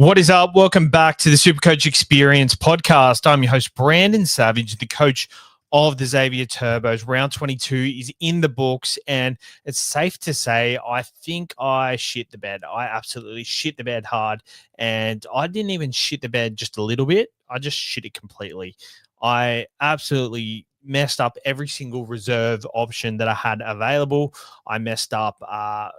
What is up? Welcome back to the SuperCoach Experience podcast. I'm your host, Brandon Savage, the coach of the Xavier Turbos. Round 22 is in the books, and it's safe to say I think I shit the bed. I absolutely shit the bed hard, and I didn't even shit the bed just a little bit. I just shit it completely. I absolutely messed up every single reserve option that I had available. I messed up. I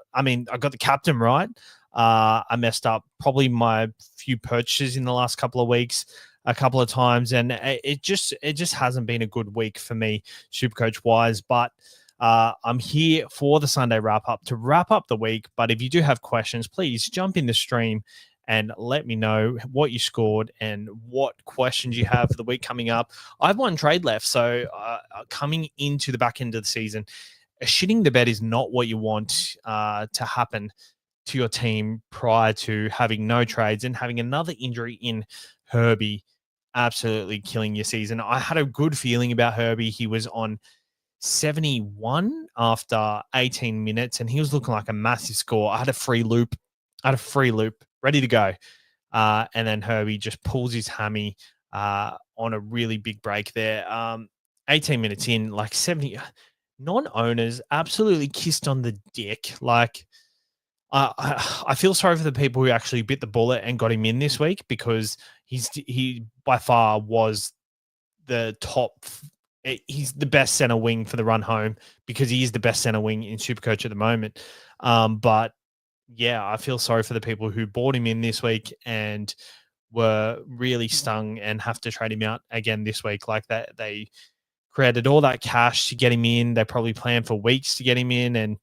got the captain right. I messed up probably my few purchases in the last couple of weeks a couple of times, and it just hasn't been a good week for me, SuperCoach wise. But I'm here for the Sunday wrap up to wrap up the week. But if you do have questions, please jump in the stream and let me know what you scored and what questions you have for the week coming up. I have one trade left, so coming into the back end of the season, shitting the bed is not what you want to happen to your team prior to having no trades and having another injury in Herbie absolutely killing your season. I had a good feeling about Herbie. He was on 71 after 18 minutes, and he was looking like a massive score. I had a free loop ready to go. And then Herbie just pulls his hammy on a really big break there. 18 minutes in, like 70 non-owners absolutely kissed on the dick. Like, I feel sorry for the people who actually bit the bullet and got him in this week, because he by far was the top. He's the best center wing for the run home, because he is the best center wing in SuperCoach at the moment. But yeah, I feel sorry for the people who bought him in this week and were really stung and have to trade him out again this week. Like that, they created all that cash to get him in. They probably planned for weeks to get him in, and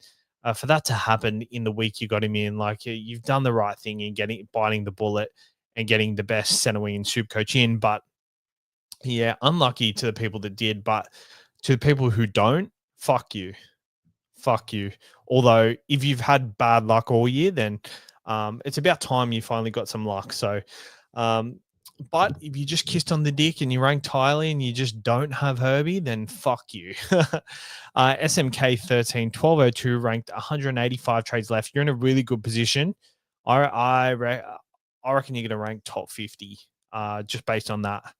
for that to happen in the week you got him in, like, you've done the right thing in biting the bullet and getting the best center wing in SuperCoach in. But yeah, unlucky to the people that did, but to the people who don't, fuck you. Although if you've had bad luck all year, then it's about time you finally got some luck. So, but if you just kissed on the dick and you ranked highly and you just don't have Herbie, then fuck you. SMK 13, 1202, ranked 185 trades left. You're in a really good position. I reckon you're going to rank top 50 just based on that.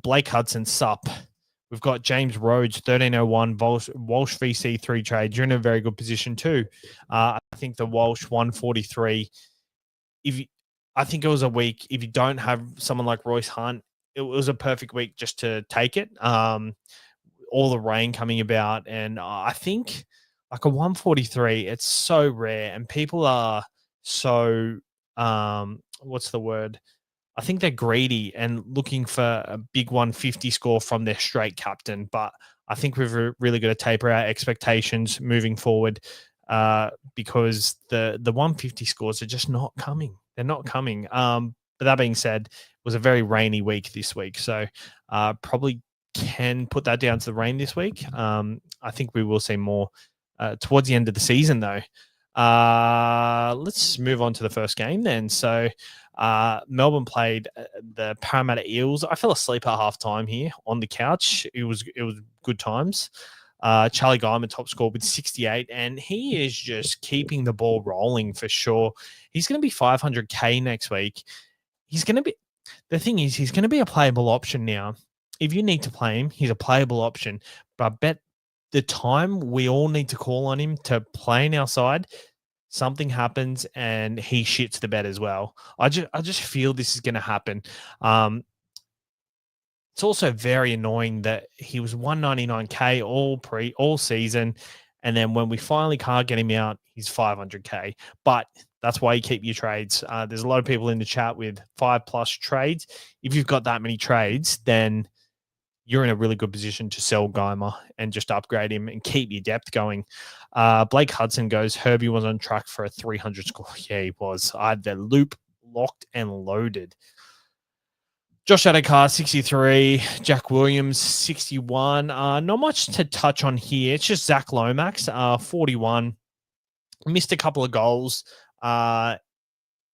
Blake Hudson, sup. We've got James Rhodes, 1301, Walsh VC 3 trades. You're in a very good position too. I think the Walsh 143, I think it was a week, if you don't have someone like Royce Hunt, it was a perfect week just to take it. All the rain coming about, and I think like a 143, it's so rare, and people are so, what's the word? I think they're greedy and looking for a big 150 score from their straight captain. But I think we've really got to taper our expectations moving forward, because the 150 scores are just not coming. They're not coming. But that being said, it was a very rainy week this week. So probably can put that down to the rain this week. I think we will see more towards the end of the season, though. Let's move on to the first game then. So Melbourne played the Parramatta Eels. I fell asleep at halftime here on the couch. It was good times. Charlie Guyman top score with 68, and he is just keeping the ball rolling for sure. He's going to be 500K next week. He's going to be a playable option now. If you need to play him, he's a playable option. But I bet the time we all need to call on him to play in our side, something happens and he shits the bed as well. I just feel this is going to happen. It's also very annoying that he was 199K all season, and then when we finally can't get him out, he's 500K. But that's why you keep your trades. There's a lot of people in the chat with 5+ trades. If you've got that many trades, then you're in a really good position to sell Guymer and just upgrade him and keep your depth going. Blake Hudson goes, Herbie was on track for a 300 score. Yeah, he was. I had the loop locked and loaded. Josh Adokar, 63. Jack Williams, 61. Not much to touch on here. It's just Zach Lomax, 41. Missed a couple of goals. And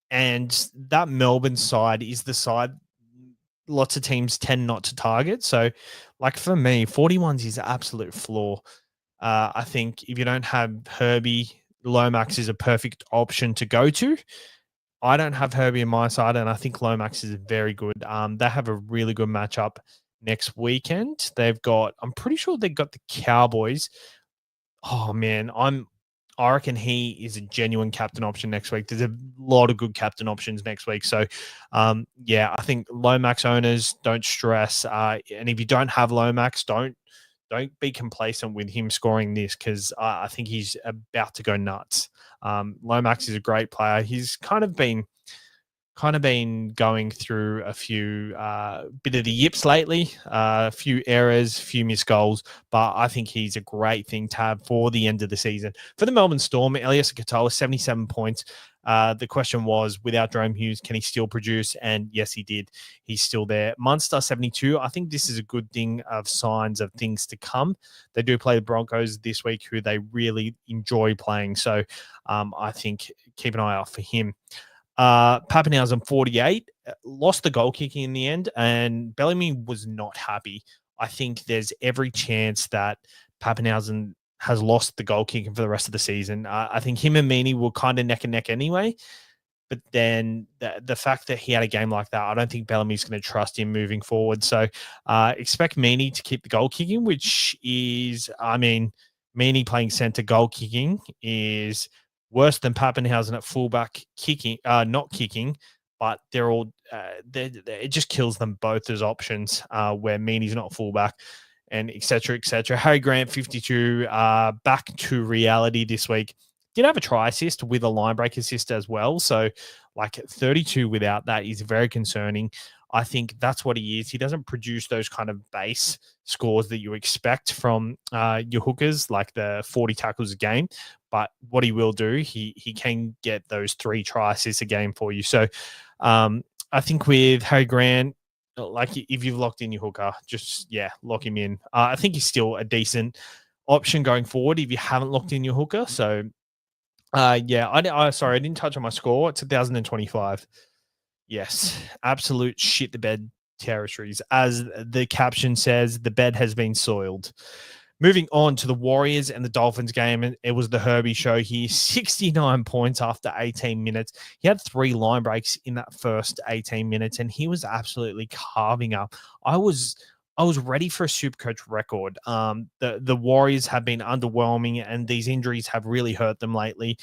that Melbourne side is the side lots of teams tend not to target. So, like for me, 41s is absolute floor. I think if you don't have Herbie, Lomax is a perfect option to go to. I don't have Herbie on my side, and I think Lomax is very good. They have a really good matchup next weekend. I'm pretty sure they've got the Cowboys. Oh man, I reckon he is a genuine captain option next week. There's a lot of good captain options next week. So, yeah, I think Lomax owners don't stress. And if you don't have Lomax, don't be complacent with him scoring this because I think he's about to go nuts. Lomax is a great player. He's kind of been going through a few bit of the yips lately, a few errors, a few missed goals, but I think he's a great thing to have for the end of the season. For the Melbourne Storm, Elias Katoa, 77 points. The question was, without Jerome Hughes, can he still produce? And yes, he did. He's still there. Munster, 72. I think this is a good thing of signs of things to come. They do play the Broncos this week, who they really enjoy playing. So I think keep an eye out for him. Pappenhausen, 48, lost the goal kicking in the end, and Bellamy was not happy. I think there's every chance that Pappenhausen has lost the goal kicking for the rest of the season. I think him and Meaney were kind of neck and neck anyway, but then the fact that he had a game like that, I don't think Bellamy's going to trust him moving forward. So expect Meaney to keep the goal kicking, which is, Meaney playing centre goal kicking is worse than Pappenhausen at fullback kicking, not kicking, but they're all it just kills them both as options where Meaney's not fullback, and et cetera, et cetera. Harry Grant, 52, back to reality this week. Did have a try assist with a line break assist as well. So like 32 without that is very concerning. I think that's what he is. He doesn't produce those kind of base scores that you expect from your hookers, like the 40 tackles a game. But what he will do, he can get those 3 try assists a game for you. So I think with Harry Grant, like if you've locked in your hooker, just, lock him in. I think he's still a decent option going forward if you haven't locked in your hooker. So, sorry, I didn't touch on my score. It's 1,025. Yes, absolute shit the bed territories. As the caption says, the bed has been soiled. Moving on to the Warriors and the Dolphins game, and it was the Herbie show here. 69 points after 18 minutes. He had 3 line breaks in that first 18 minutes, and he was absolutely carving up. I was ready for a SuperCoach record. The Warriors have been underwhelming, and these injuries have really hurt them lately.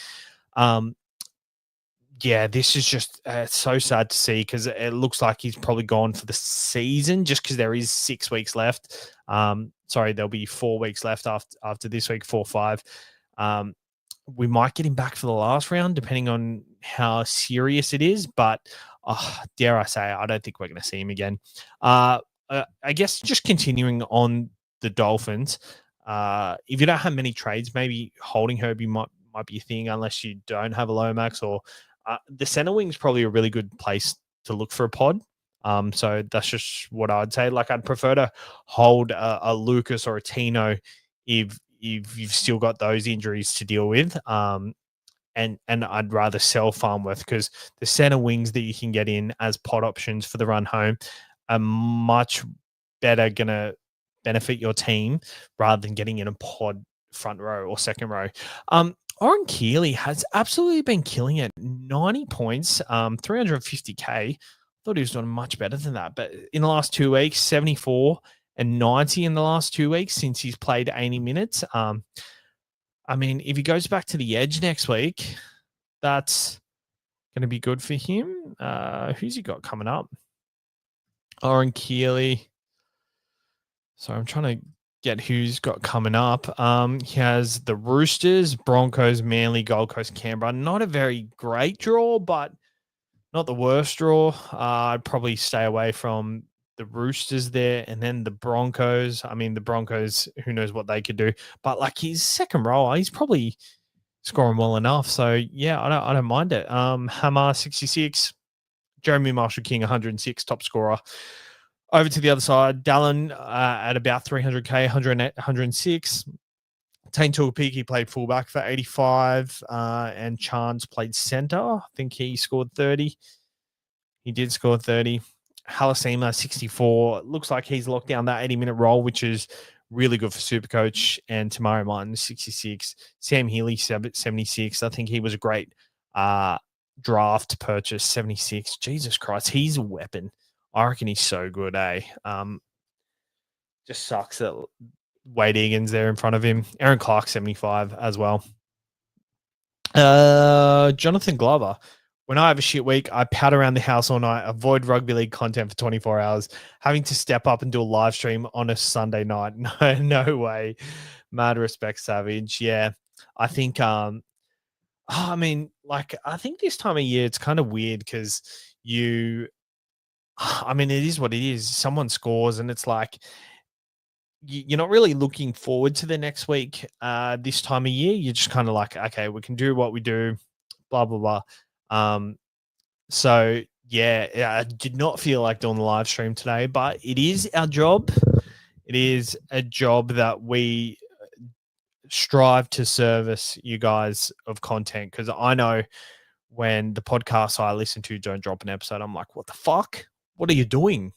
This is just so sad to see because it looks like he's probably gone for the season just because there is 6 weeks left. There'll be 4 weeks left after this week, 4 or 5. We might get him back for the last round depending on how serious it is, but dare I say, I don't think we're going to see him again. I guess just continuing on the Dolphins, if you don't have many trades, maybe holding Herbie might be a thing unless you don't have a Lomax or the center wing is probably a really good place to look for a pod. So that's just what I'd say. Like I'd prefer to hold a Lucas or a Tino if you've still got those injuries to deal with. And I'd rather sell Farnworth because the center wings that you can get in as pod options for the run home are much better going to benefit your team rather than getting in a pod front row or second row. Oren Keeley has absolutely been killing it. 90 points, 350K. Thought he was doing much better than that. But in the last 2 weeks, 74 and 90 in the last 2 weeks since he's played 80 minutes. If he goes back to the edge next week, that's going to be good for him. Who's he got coming up? Oren Keeley. So I'm trying to get who's got coming up. He has the Roosters, Broncos, Manly, Gold Coast, Canberra. Not a very great draw, but not the worst draw. I'd probably stay away from the Roosters there, and then the Broncos. The Broncos, who knows what they could do? But like his second row, he's probably scoring well enough. So yeah, I don't mind it. Hammer, 66, Jeremy Marshall-King, 106, top scorer. Over to the other side, Dallin at about 300K, 106. Tane Tuapiki played fullback for 85, and Chance played center. I think he scored 30. He did score 30. Halasima, 64. Looks like he's locked down that 80-minute role, which is really good for SuperCoach. And Tamari Martin, 66. Sam Healy, 76. I think he was a great draft purchase, 76. Jesus Christ, he's a weapon. I reckon he's so good, eh? Just sucks that Wade Egan's there in front of him. Aaron Clark, 75 as well. Jonathan Glover. When I have a shit week, I pout around the house all night, avoid rugby league content for 24 hours, having to step up and do a live stream on a Sunday night. No way. Mad respect, Savage. Yeah. I think I think this time of year it's kind of weird because it is what it is. Someone scores and it's like you're not really looking forward to the next week this time of year. You're just kind of like, okay, we can do what we do, blah, blah, blah. So I did not feel like doing the live stream today, but it is our job. It is a job that we strive to service you guys of content, because I know when the podcasts I listen to don't drop an episode, I'm like, what the fuck? What are you doing?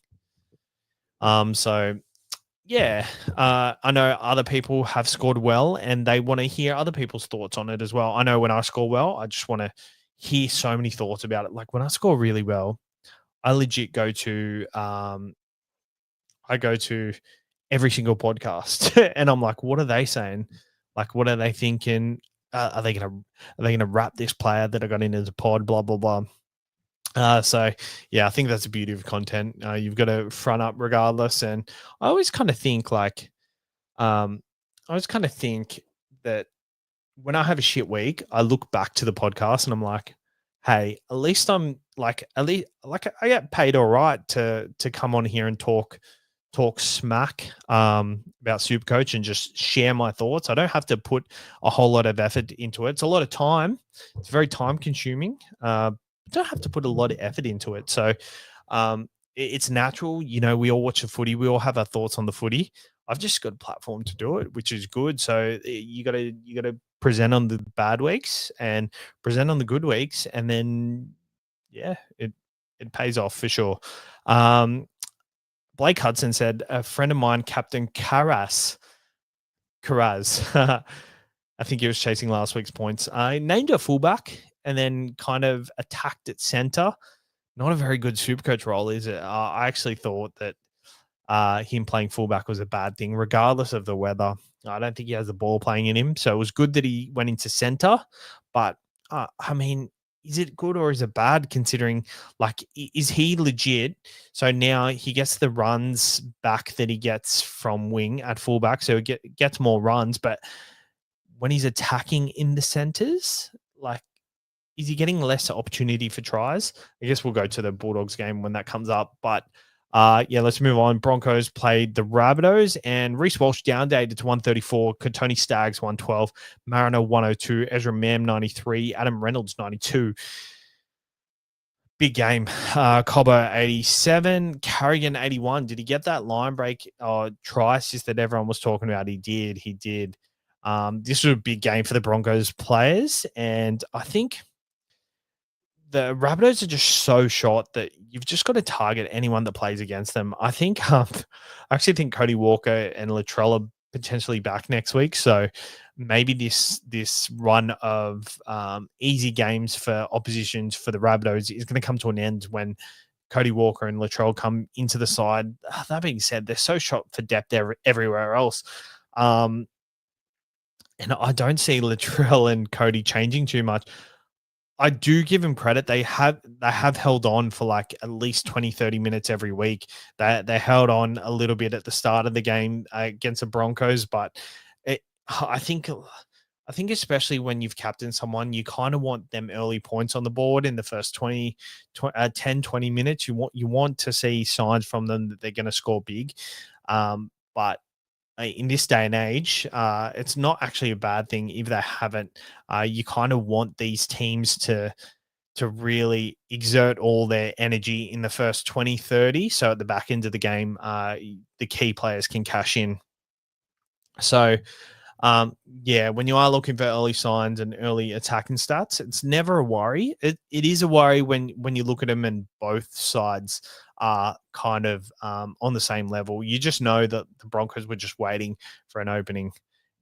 I know other people have scored well and they want to hear other people's thoughts on it as well. I know when I score well, I just want to hear so many thoughts about it. Like when I score really well, I legit go to every single podcast and I'm like, what are they saying? Like, what are they thinking? Are they gonna wrap this player that I got in as a pod? Blah blah blah. I think that's the beauty of content. You've got to front up regardless, and I always kind of think that when I have a shit week, I look back to the podcast and I'm like, hey, at least I get paid all right to come on here and talk smack about SuperCoach and just share my thoughts. I don't have to put a whole lot of effort into it. It's a lot of time. It's very time consuming. Don't have to put a lot of effort into it. So it's natural. You know, we all watch the footy. We all have our thoughts on the footy. I've just got a platform to do it, which is good. So you gotta present on the bad weeks and present on the good weeks, and then it pays off for sure. Blake Hudson said, a friend of mine, Captain Karaz, I think he was chasing last week's points. I named a fullback and then kind of attacked at center. Not a very good SuperCoach role, is it? I actually thought that him playing fullback was a bad thing, regardless of the weather. I don't think he has the ball playing in him. So it was good that he went into center. But, is it good or is it bad considering, like, is he legit? So now he gets the runs back that he gets from wing at fullback. So he gets more runs. But when he's attacking in the centers, like, is he getting less opportunity for tries? I guess we'll go to the Bulldogs game when that comes up. But let's move on. Broncos played the Rabbitohs and Reece Walsh downdated to 134, Tony Staggs 112, Mariner 102, Ezra Mam 93, Adam Reynolds 92. Big game. Cobbo 87, Carrigan 81. Did he get that line break try assist that everyone was talking about? He did. This was a big game for the Broncos players, and I think the Rabbitohs are just so short that you've just got to target anyone that plays against them. I think I actually think Cody Walker and Latrell are potentially back next week. So maybe this run of easy games for oppositions for the Rabbitohs is going to come to an end when Cody Walker and Latrell come into the side. That being said, they're so shot for depth everywhere else. And I don't see Latrell and Cody changing too much. I do give them credit. They have held on for like at least 20, 30 minutes every week. They held on a little bit at the start of the game against the Broncos, but I think especially when you've captained someone, you kind of want them early points on the board in the first 10, 20 minutes. You want to see signs from them that they're going to score big. But in this day and age, it's not actually a bad thing if they haven't. You kind of want these teams to really exert all their energy in the first 20, 30. So at the back end of the game, the key players can cash in. So, when you are looking for early signs and early attacking stats, it's never a worry. It is a worry when you look at them and both sides are kind of on the same level. You just know that the Broncos were just waiting for an opening,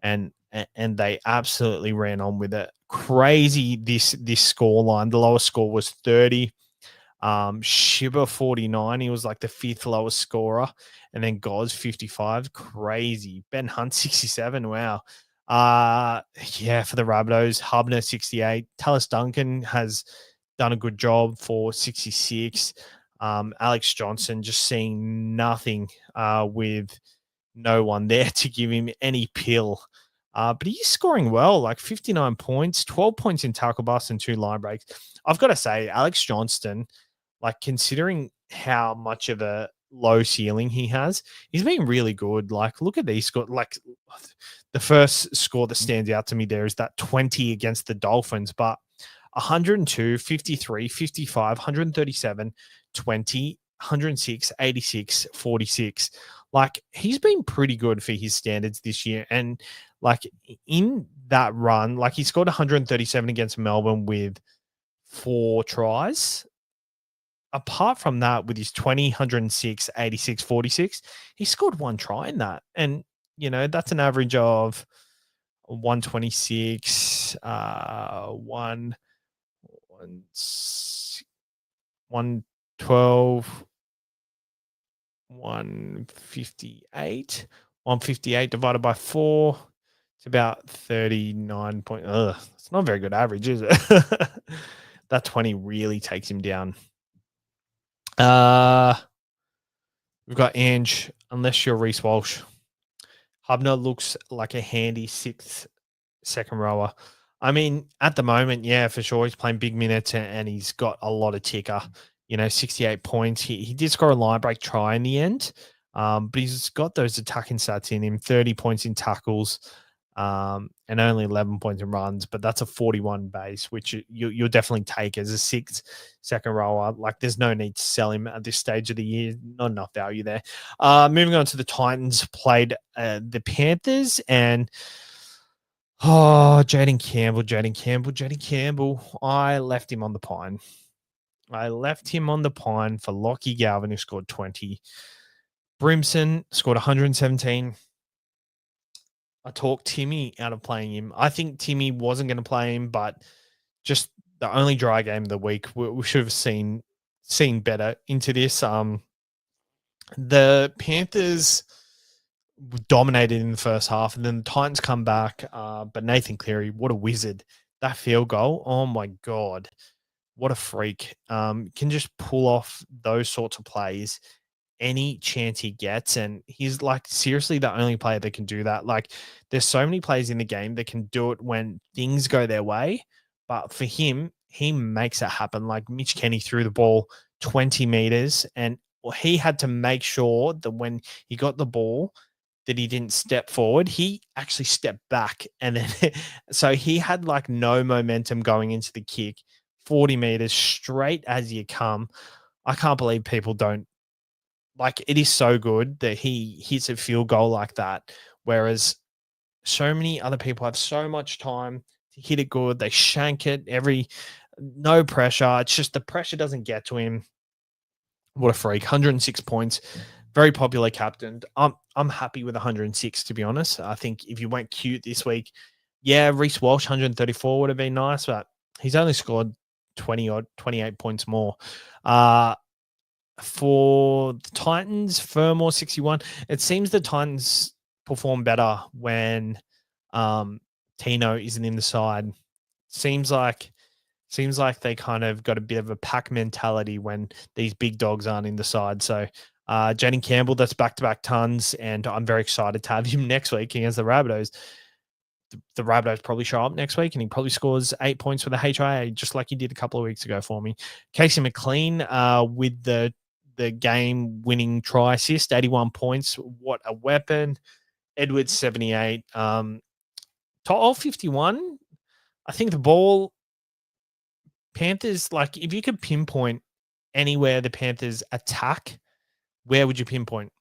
and they absolutely ran on with it. crazy this score line. The lowest score was 30. Shiba 49. He was like the 5th lowest scorer. And then Goz 55. Crazy. Ben Hunt 67. Wow. Yeah, for the Rabbitohs, Hubner 68. Tallis Duncan has done a good job for 66. Alex Johnson just seeing nothing with no one there to give him any pill. But he's scoring well, like 59 points, 12 points in tackle bust and 2 line breaks. I've got to say, Alex Johnston, like considering how much of a low ceiling he has, he's been really good. Like, look at these score. Like, the first score that stands out to me there is that 20 against the Dolphins, but 102, 53, 55, 137, 20, 106, 86, 46. Like, he's been pretty good for his standards this year. And like in that run, like he scored 137 against Melbourne with 4 tries. Apart from that, with his 20, 106, 86, 46, he scored 1 try in that. And, you know, that's an average of 126, 112, 158. 158 divided by 4. It's about 39 point. It's not a very good average, is it? That 20 really takes him down. We've got Ange, unless you're Reece Walsh. Hubner looks like a handy 6th second rower. I mean, at the moment, yeah, for sure. He's playing big minutes and he's got a lot of ticker. You know, 68 points. He did score a line break try in the end, but he's got those attacking stats in him, 30 points in tackles, and only 11 points in runs, but that's a 41 base, which you'll definitely take as a 6th second rower. Like, there's no need to sell him at this stage of the year. Not enough value there. Moving on to the Titans, played the Panthers, and Jaden Campbell. I left him on the pine. For Lockie Galvin, who scored 20. Brimson scored 117. I talked Timmy out of playing him. I think Timmy wasn't going to play him, but just the only dry game of the week, we should have seen better into this. The Panthers dominated in the first half, and then the Titans come back. But Nathan Cleary, what a wizard. That field goal, oh my God, what a freak. Can just pull off those sorts of plays any chance he gets. And he's like seriously the only player that can do that. Like, there's so many players in the game that can do it when things go their way. But for him, he makes it happen. Like, Mitch Kenny threw the ball 20 meters and he had to make sure that when he got the ball that he didn't step forward. He actually stepped back. And then, so he had like no momentum going into the kick, 40 meters straight as you come. I can't believe people don't. Like, it is so good that he hits a field goal like that, whereas so many other people have so much time to hit it good. They shank it no pressure. It's just the pressure doesn't get to him. What a freak. 106 points. Very popular captain. I'm happy with 106, to be honest. I think if you went cute this week, yeah, Reece Walsh 134 would have been nice, but he's only scored 28 points more. For the Titans, Furmore 61. It seems the Titans perform better when Tino isn't in the side. Seems like they kind of got a bit of a pack mentality when these big dogs aren't in the side. So Jaden Campbell, that's back-to-back tons, and I'm very excited to have him next week against the Rabbitohs. The Rabbitohs probably show up next week and he probably scores 8 points for the HIA, just like he did a couple of weeks ago for me. Casey McLean with the game-winning try assist, 81 points. What a weapon. Edwards, 78. To'o, 51. I think the ball, Panthers, like, if you could pinpoint anywhere the Panthers attack, where would you pinpoint?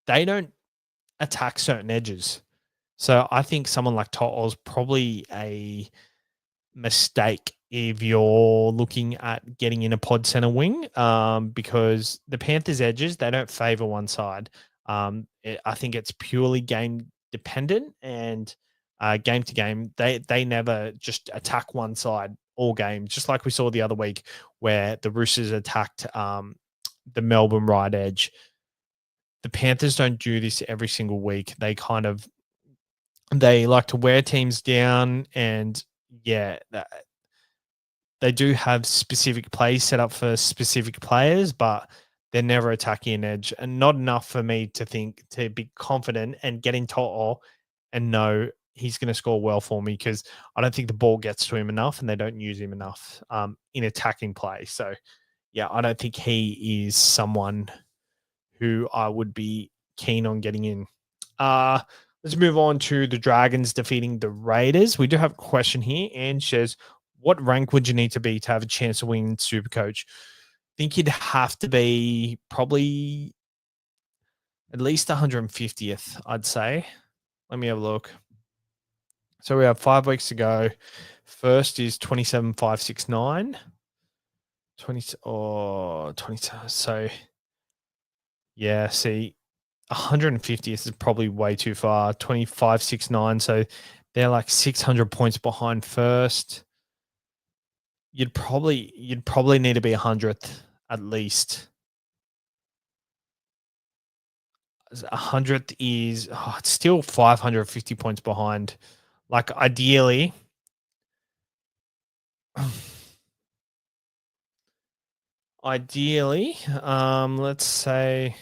They don't attack certain edges. So I think someone like To'o's probably a mistake if you're looking at getting in a pod center wing, because the Panthers' edges, they don't favor one side. I think it's purely game dependent, and game to game. They never just attack one side all game, just like we saw the other week where the Roosters attacked the Melbourne right edge. The Panthers don't do this every single week. They like to wear teams down, and yeah, they do have specific plays set up for specific players, but they're never attacking an edge, and not enough for me to be confident and get in total and know he's going to score well for me, because I don't think the ball gets to him enough and they don't use him enough in attacking play. So yeah, I don't think he is someone who I would be keen on getting in. Let's move on to the Dragons defeating the Raiders. We do have a question here, and says, what rank would you need to be to have a chance to win SuperCoach? I think you'd have to be probably at least 150th, I'd say. Let me have a look. So we have 5 weeks to go. First is 27,569. 20 or 20. So yeah, see, 150th is probably way too far. 25,669. So they're like 600 points behind first. You'd probably need to be 100th at least. 100th is it's still 550 points behind. Like ideally, let's say,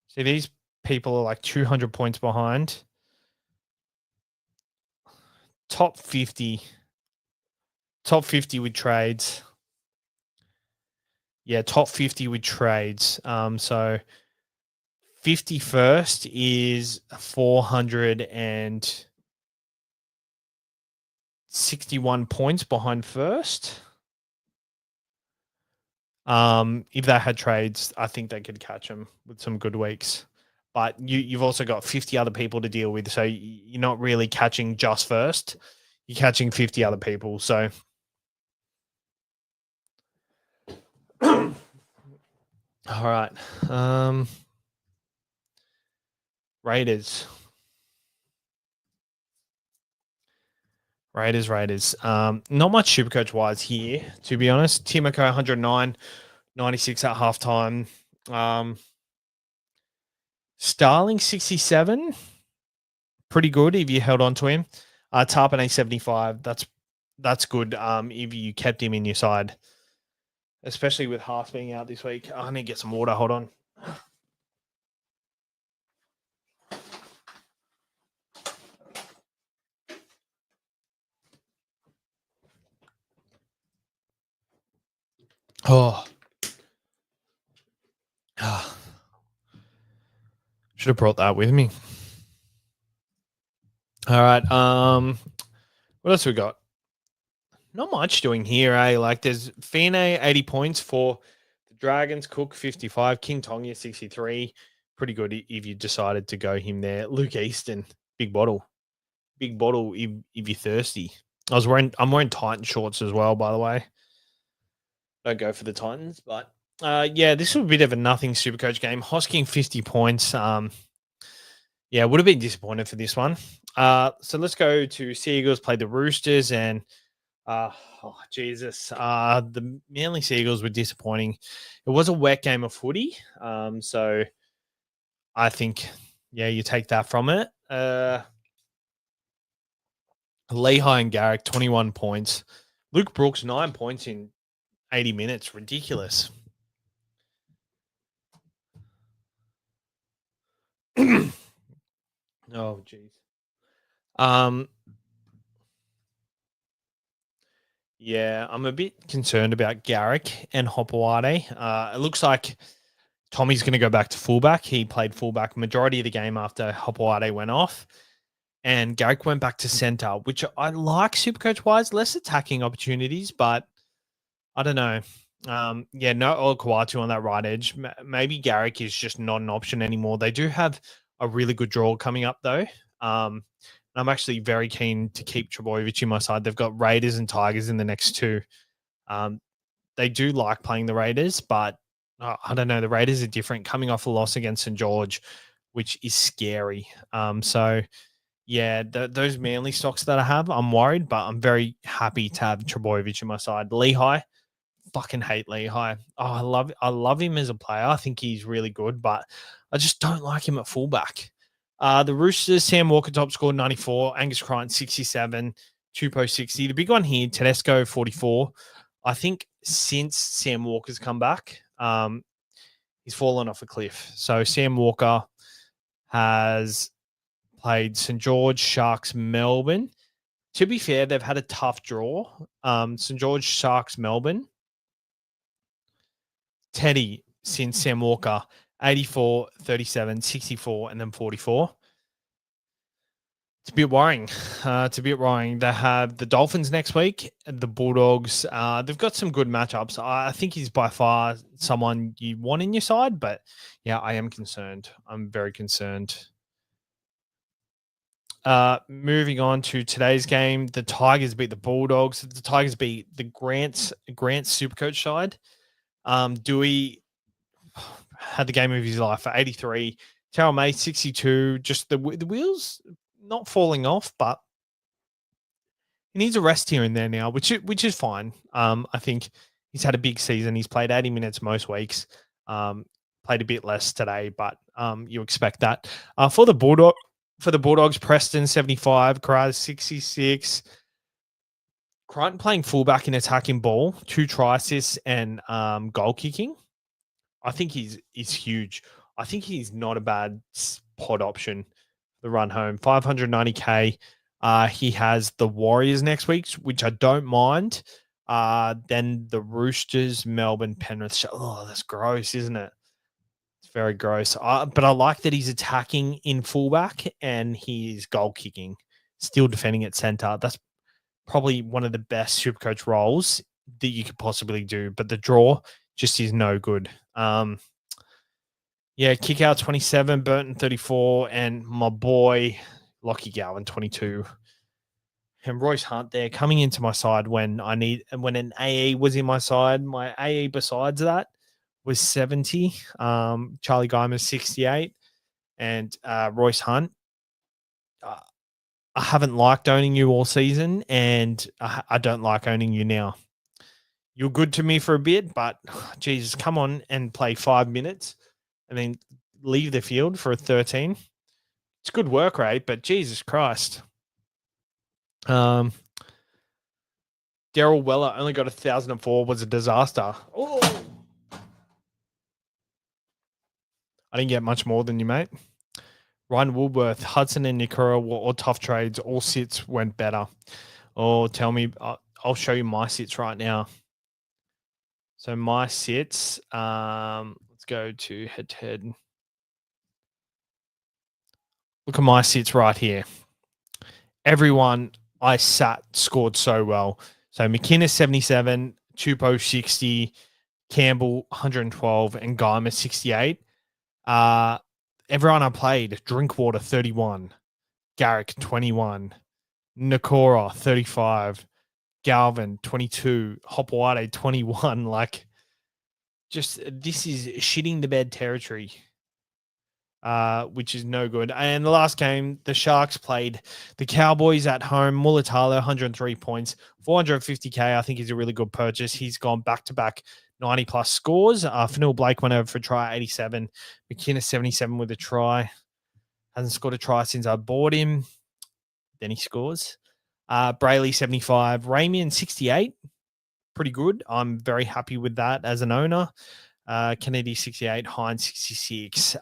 see, these people are like 200 points behind. Top 50 with trades. Yeah, top 50 with trades. So 51st is 461 points behind first. If they had trades, I think they could catch them with some good weeks. But you've also got 50 other people to deal with, so you're not really catching just first. You're catching 50 other people. So all right. Raiders. Not much Supercoach wise here, to be honest. Timoko 109, 96 at halftime. Starling 67, pretty good if you held on to him. Tarpane 75, that's good if you kept him in your side, especially with Haas being out this week. I need to get some water. Hold on. Oh. Should have brought that with me. All right. What else we got? Not much doing here, eh? Like there's Fine 80 points for the Dragons, Cook 55, King Tonga 63. Pretty good if you decided to go him there. Luke Easton, big bottle if you're thirsty. I'm wearing Titan shorts as well, by the way. Don't go for the Titans, but yeah, this was a bit of a nothing Supercoach game. Hosking 50 points. Yeah, would have been disappointed for this one. So let's go to Seagulls play the Roosters, and Jesus, the Manly Seagulls were disappointing. It was a wet game of footy, so I think, yeah, you take that from it. Lehigh and Garrick, 21 points. Luke Brooks, 9 points in 80 minutes. Ridiculous. Oh, geez. Yeah, I'm a bit concerned about Garrick and Hopewade. It looks like Tommy's going to go back to fullback. He played fullback majority of the game after Hopewade went off. And Garrick went back to center, which I like Supercoach-wise. Less attacking opportunities, but I don't know. Yeah, no Olakawatu on that right edge. Maybe Garrick is just not an option anymore. They do have a really good draw coming up, though. I'm actually very keen to keep Trebojevic in my side. They've got Raiders and Tigers in the next two. They do like playing the Raiders, but I don't know. The Raiders are different, coming off a loss against St. George, which is scary. So, Yeah, those Manly stocks that I have, I'm worried, but I'm very happy to have Trebojevic in my side. Lehigh, fucking hate Lehigh. Oh, I love him as a player. I think he's really good, but I just don't like him at fullback. The Roosters, Sam Walker top scored 94, Angus Crichton 67, Tupou 60. The big one here, Tedesco 44. I think since Sam Walker's come back, he's fallen off a cliff. So Sam Walker has played St George, Sharks, Melbourne. To be fair, they've had a tough draw. St George, Sharks, Melbourne. Teddy since Sam Walker, 84, 37, 64, and then 44. It's a bit worrying. They have the Dolphins next week, the Bulldogs. They've got some good matchups. I think he's by far someone you want in your side, but yeah, I am concerned. I'm very concerned. Moving on to today's game, the Tigers beat the Bulldogs. The Tigers beat the Grant's SuperCoach side. Dewey had the game of his life for 83. Terrell May 62. Just the wheels not falling off, but he needs a rest here and there now, which is fine. I think he's had a big season. He's played 80 minutes most weeks. Played a bit less today, but you expect that. For the Bulldogs, Preston 75, Carraz 66. Crichton playing fullback in attacking ball, 2 try assists and goal kicking. I think he's huge. I think he's not a bad pod option. The run home, 590K. He has the Warriors next week, which I don't mind. Then the Roosters, Melbourne, Penrith. Oh, that's gross, isn't it? It's very gross. But I like that he's attacking in fullback and he's goal kicking, still defending at center. That's probably one of the best Supercoach roles that you could possibly do. But the draw just is no good. Kick out 27, Burton 34, and my boy Lockie Gowan 22. And Royce Hunt there coming into my side when an AE was in my side. My AE besides that was 70. Charlie Guyman 68, and Royce Hunt. I haven't liked owning you all season, and I don't like owning you now. You're good to me for a bit, but Jesus, come on and play 5 minutes and then leave the field for a 13. It's good work rate, but Jesus Christ. Daryl Weller only got 1,004, was a disaster. Oh, I didn't get much more than you, mate. Ryan Woolworth, Hudson and Nikora were all tough trades. All sits went better. Oh, tell me. I'll show you my sits right now. So my sits, let's go to head-to-head. Look at my sits right here. Everyone I sat scored so well. So McInnes 77, Tupou 60, Campbell 112, and Guymer 68. Everyone I played, Drinkwater 31, Garrick 21, Nakora 35, Galvin 22, Hopewade 21. Like, just this is shitting the bed territory, which is no good. And the last game, the Sharks played the Cowboys at home. Mulatalo 103 points, 450K. I think he's a really good purchase. He's gone back-to-back 90-plus scores. Fanil Blake went over for a try, 87. McInnes 77 with a try. Hasn't scored a try since I bought him. Then he scores. Brayley 75. Ramian 68. Pretty good. I'm very happy with that as an owner. Kennedy 68. Hines 66.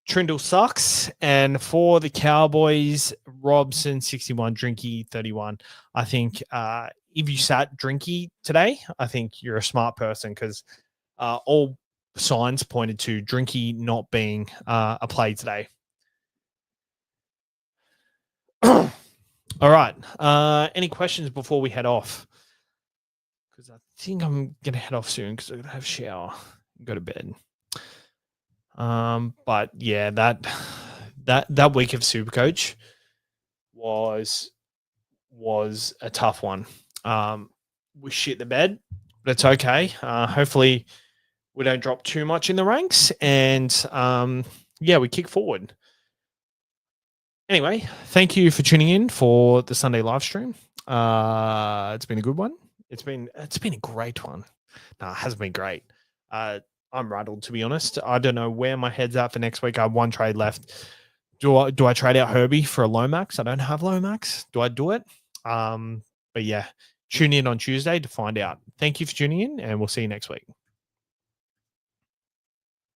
Trindle sucks. And for the Cowboys, Robson 61. Drinky 31. I think if you sat Drinky today, I think you're a smart person because all signs pointed to Drinky not being a play today. All right. Any questions before we head off? Because I think I'm going to head off soon because I'm going to have a shower and go to bed. But yeah, that week of SuperCoach was a tough one. We shit the bed, but it's okay. Hopefully we don't drop too much in the ranks and we kick forward. Anyway, thank you for tuning in for the Sunday live stream. It's been a good one. It's been a great one. No, it hasn't been great. I'm rattled, to be honest. I don't know where my head's at for next week. I have one trade left. Do I trade out Herbie for a Lomax? I don't have Lomax. Do I do it? But yeah, tune in on Tuesday to find out. Thank you for tuning in, and we'll see you next week.